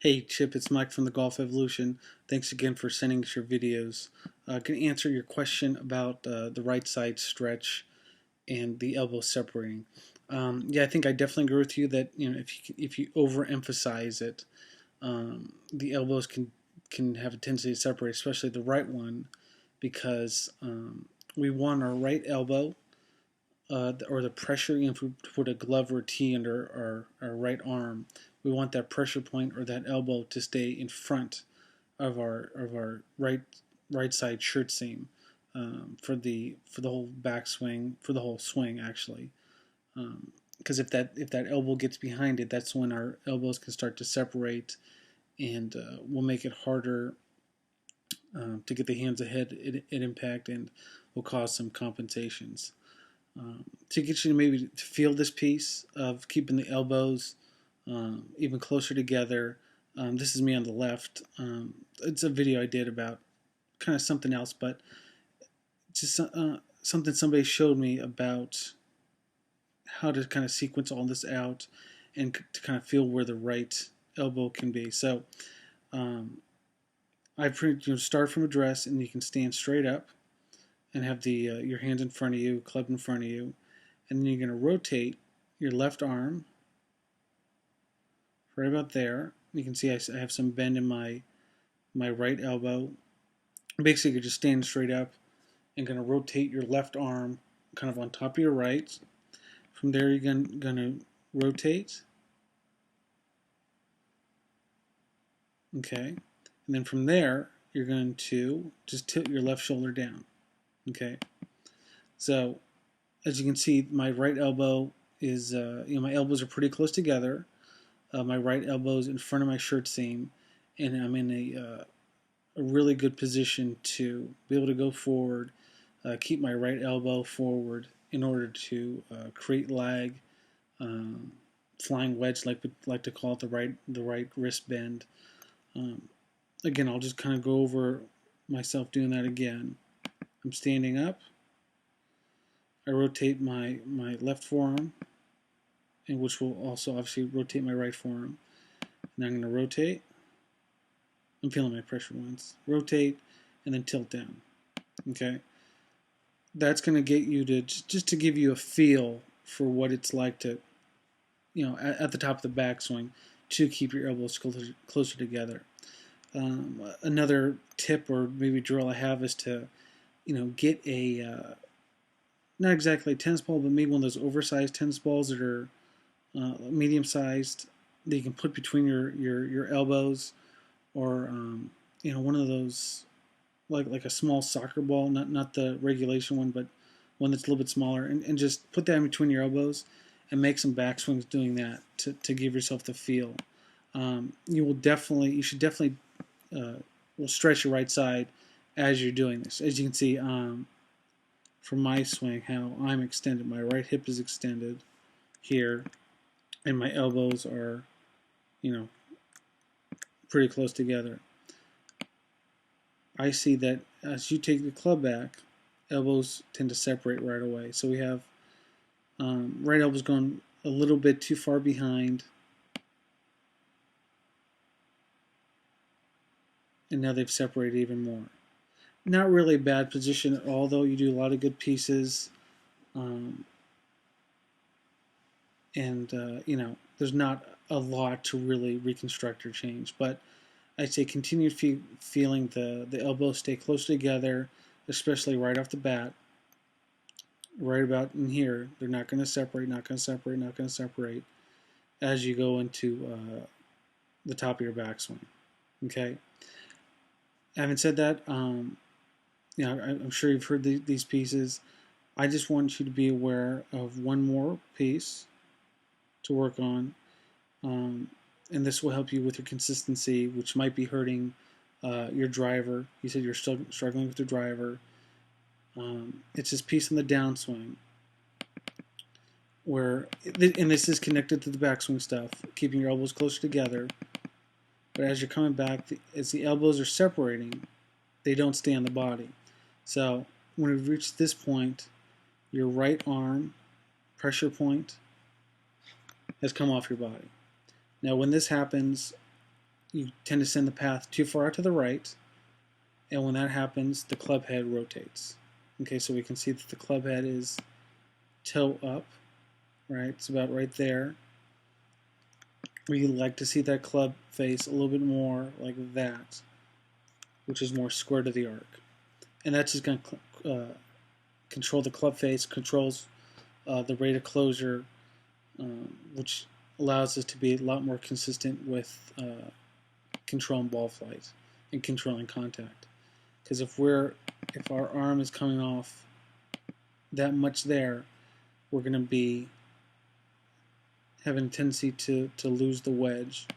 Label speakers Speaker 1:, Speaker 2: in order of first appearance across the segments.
Speaker 1: Hey Chip, it's Mike from the Golf Evolution. Thanks again for sending us your videos. I can answer your question about the right side stretch and the elbow separating. Yeah, I think I definitely agree with you that if you overemphasize it, the elbows can have a tendency to separate, especially the right one, because we want our right elbow or the pressure, if we put a glove or a tee under our right arm, we want that pressure point or that elbow to stay in front of our right side shirt seam for the whole backswing, for the whole swing actually. Because if that elbow gets behind it, that's when our elbows can start to separate, and will make it harder to get the hands ahead at impact, and will cause some compensations. To get you to maybe to feel this piece of keeping the elbows even closer together. This is me on the left. It's a video I did about kind of something else, but just something somebody showed me about how to kind of sequence all this out and to kind of feel where the right elbow can be. So I start from address, and you can stand straight up and have the your hands in front of you, club in front of you, and then you're going to rotate your left arm right about there. You can see I have some bend in my right elbow. Basically, you're just standing straight up and going to rotate your left arm kind of on top of your right. From there, you're going to rotate. Okay. And then from there, you're going to just tilt your left shoulder down. Okay. So, as you can see, my right elbow is, my elbows are pretty close together. My right elbow is in front of my shirt seam, and I'm in a really good position to be able to go forward, keep my right elbow forward in order to create lag, flying wedge, like to call it, the right wrist bend. Again, I'll just kind of go over myself doing that again. I'm standing up. I rotate my left forearm, and which will also obviously rotate my right forearm. And I'm going to rotate. I'm feeling my pressure once. Rotate, and then tilt down. Okay? That's going to get you to, just to give you a feel for what it's like to, at the top of the backswing, to keep your elbows closer together. Another tip or maybe drill I have is to, get a, not exactly a tennis ball, but maybe one of those oversized tennis balls that are medium-sized, that you can put between your elbows, or one of those, like a small soccer ball, not the regulation one, but one that's a little bit smaller, and just put that in between your elbows and make some backswings doing that to give yourself the feel. You should definitely will stretch your right side as you're doing this. As you can see from my swing, how I'm extended. My right hip is extended here, and my elbows are, pretty close together. I see that as you take the club back, elbows tend to separate right away. So we have right elbows going a little bit too far behind, and now they've separated even more. Not really a bad position at all, though. You do a lot of good pieces, and there's not a lot to really reconstruct or change. But I'd say continue feeling the elbows stay close together, especially right off the bat. Right about in here, they're not going to separate, not going to separate, not going to separate as you go into the top of your backswing. Okay. Having said that, I'm sure you've heard these pieces. I just want you to be aware of one more piece to work on, and this will help you with your consistency, which might be hurting your driver. You said you're still struggling with the driver. It's this piece in the downswing where, and this is connected to the backswing stuff, keeping your elbows closer together. But as you're coming back, as the elbows are separating, they don't stay on the body. So when we've reached this point, your right arm pressure point has come off your body. Now when this happens, you tend to send the path too far out to the right, and when that happens, the club head rotates. Okay, so we can see that the club head is toe up, right? It's about right there. We like to see that club face a little bit more like that, which is more square to the arc. And that's just going to control the club face, controls the rate of closure, which allows us to be a lot more consistent with controlling ball flight and controlling contact. Because if our arm is coming off that much there, we're going to be having a tendency to lose the wedge.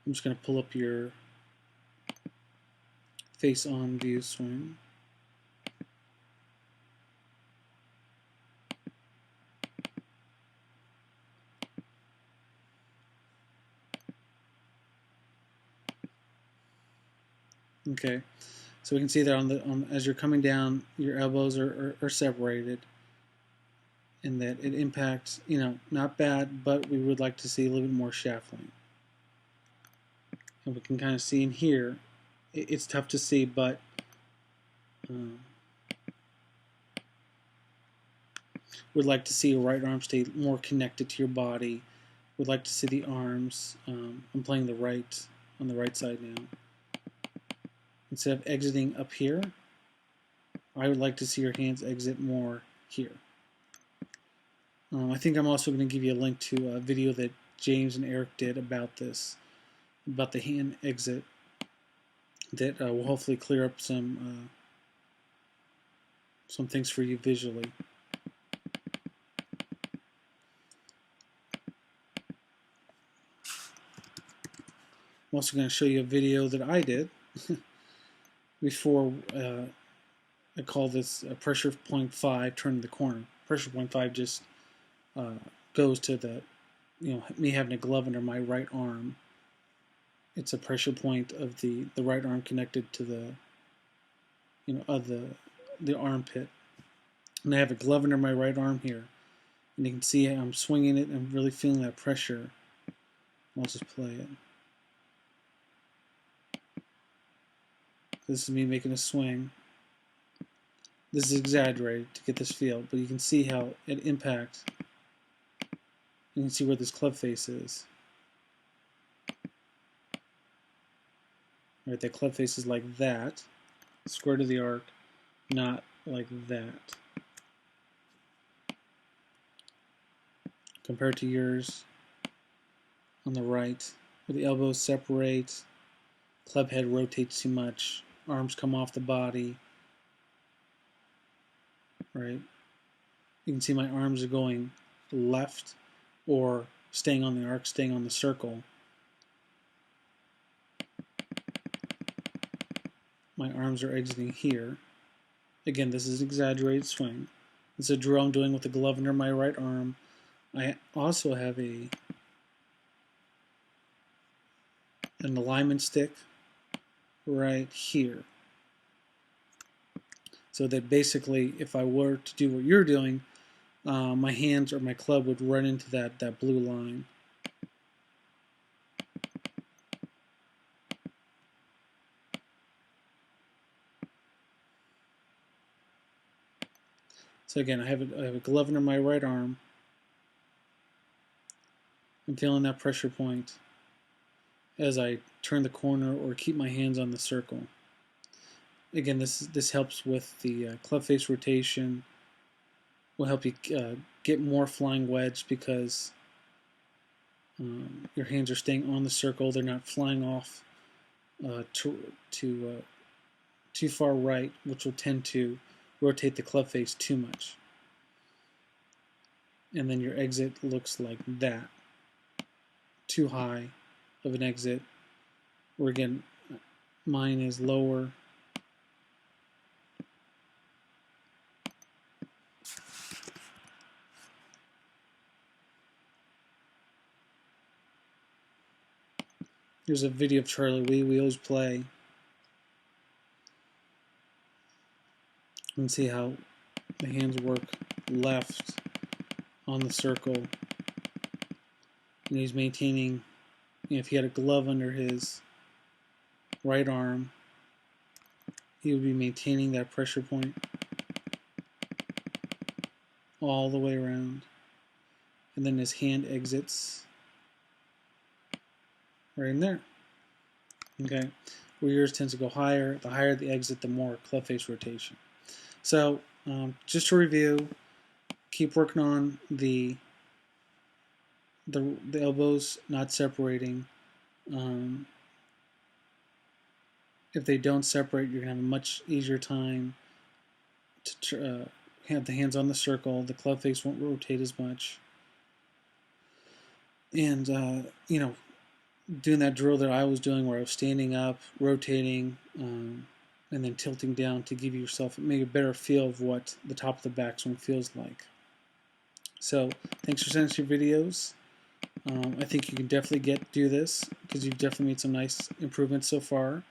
Speaker 1: I'm just going to pull up your face-on view swing. Okay, so we can see that as you're coming down, your elbows are separated, and that it impacts, not bad, but we would like to see a little bit more shaft length. And we can kind of see in here, it's tough to see, but would like to see your right arm stay more connected to your body. Would like to see the arms. I'm playing on the right side now. Instead of exiting up here, I would like to see your hands exit more here. I think I'm also going to give you a link to a video that James and Eric did about this, about the hand exit, that will hopefully clear up some things for you visually. I'm also going to show you a video that I did before I call this pressure point 5, turn the corner. Pressure point 5 just goes to the, me having a glove under my right arm. It's a pressure point of the right arm connected to the, of the armpit. And I have a glove under my right arm here. And you can see I'm swinging it. I'm really feeling that pressure. I'll just play it. This is me making a swing. This is exaggerated to get this feel, but you can see how it impacts. You can see where this club face is. Right, that club face is like that, square to the arc, not like that. Compared to yours on the right, where the elbows separate, club head rotates too much, arms come off the body. Right? You can see my arms are going left or staying on the arc, staying on the circle. My arms are exiting here. Again, this is an exaggerated swing. It's a drill I'm doing with the glove under my right arm. I also have an alignment stick right here. So that basically, if I were to do what you're doing, my hands or my club would run into that blue line. So again, I have a glove under my right arm. I'm feeling that pressure point as I turn the corner or keep my hands on the circle. Again, this helps with the club face rotation. Will help you get more flying wedge because your hands are staying on the circle. They're not flying off too far right, which will tend to rotate the club face too much. And then your exit looks like that. Too high of an exit. Or again, mine is lower. Here's a video of Charlie. We always play. You can see how the hands work left on the circle And he's maintaining, if he had a glove under his right arm, he would be maintaining that pressure point all the way around. And then his hand exits right in there. Okay, where yours tends to go higher. The higher the exit, the more club face rotation. So just to review, keep working on the elbows not separating. If they don't separate, you're going to have a much easier time to have the hands on the circle. The club face won't rotate as much. And, doing that drill that I was doing where I was standing up, rotating, and then tilting down to give yourself maybe a better feel of what the top of the backswing feels like. So thanks for sending us your videos. I think you can definitely do this because you've definitely made some nice improvements so far.